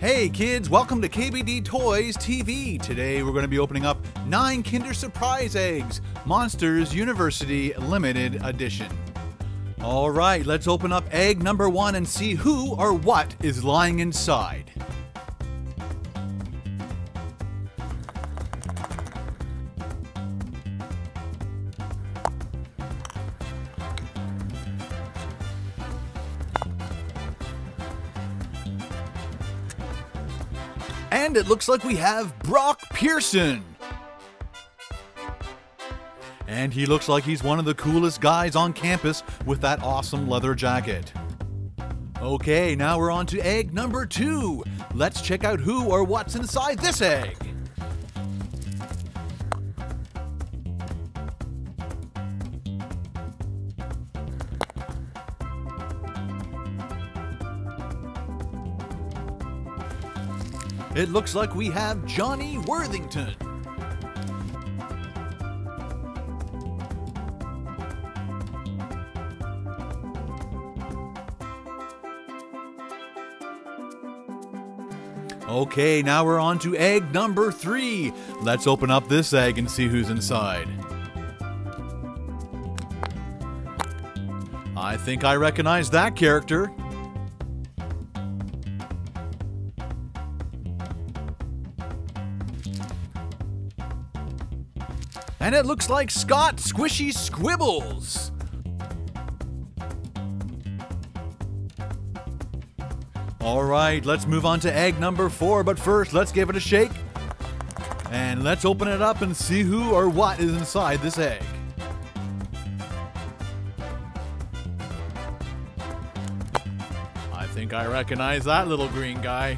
Hey kids, welcome to KBD Toys TV. Today we're going to be opening up 9 Kinder Surprise eggs, Monters University Limited Edition. Alright, let's open up egg number 1 and see who or what is lying inside. And it looks like we have Brock Pearson. And he looks like he's one of the coolest guys on campus with that awesome leather jacket. Okay, now we're on to egg number 2. Let's check out who or what's inside this egg. It looks like we have Johnny Worthington. Okay, now we're on to egg number 3. Let's open up this egg and see who's inside. I think I recognize that character. And it looks like Scott Squishy Squibbles. Alright, let's move on to egg number 4, but first let's give it a shake. And let's open it up and see who or what is inside this egg. I think I recognize that little green guy.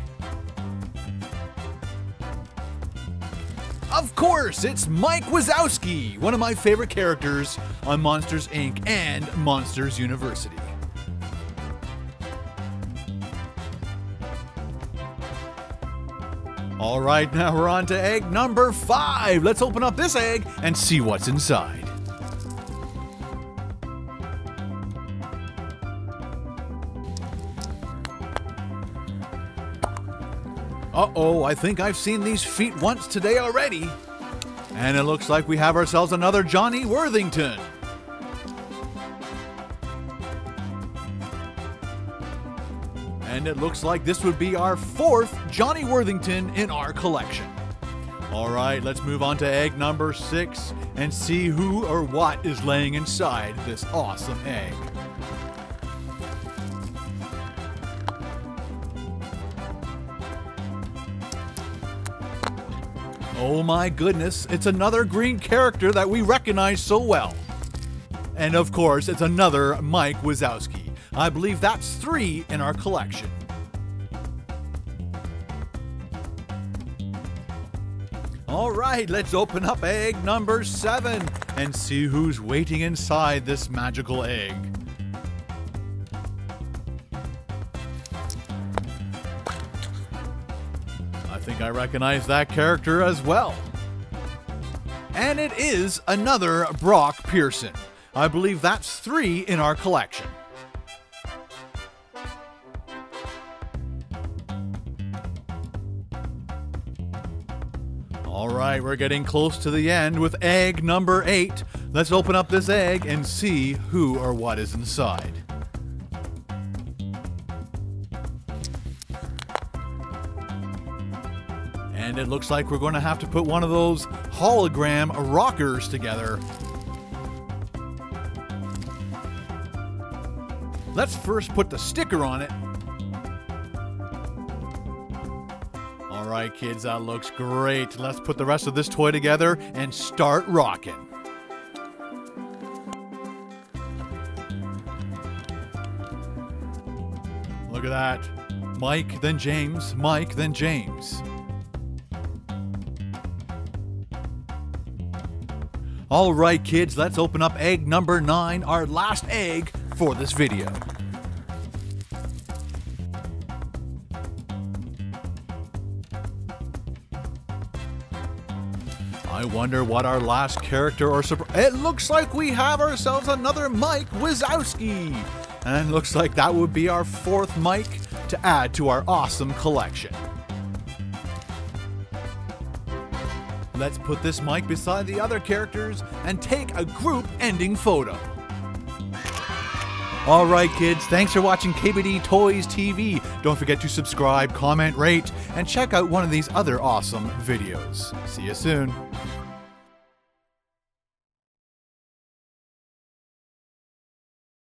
Of course, it's Mike Wazowski, one of my favorite characters on Monsters, Inc. and Monters University. Alright, now we're on to egg number 5. Let's open up this egg and see what's inside. Uh-oh, I think I've seen these feet once today already. And it looks like we have ourselves another Johnny Worthington. And it looks like this would be our 4th Johnny Worthington in our collection. Alright, let's move on to egg number 6 and see who or what is laying inside this awesome egg. Oh my goodness, it's another green character that we recognize so well. And of course, it's another Mike Wazowski. I believe that's 3 in our collection. Alright, let's open up egg number 7 and see who's waiting inside this magical egg. I think I recognize that character as well. And it is another Brock Pearson. I believe that's 3 in our collection. Alright, we're getting close to the end with egg number 8. Let's open up this egg and see who or what is inside. And it looks like we're going to have to put one of those hologram rockers together. Let's first put the sticker on it. Alright kids, that looks great. Let's put the rest of this toy together and start rocking. Look at that. Mike, then James, Mike, then James. Alright kids, let's open up egg number 9, our last egg for this video. I wonder what our last character or surprise. It looks like we have ourselves another Mike Wazowski. And it looks like that would be our 4th Mike to add to our awesome collection. Let's put this mic beside the other characters and take a group ending photo. Alright kids, thanks for watching KBD Toys TV. Don't forget to subscribe, comment, rate, and check out one of these other awesome videos. See you soon.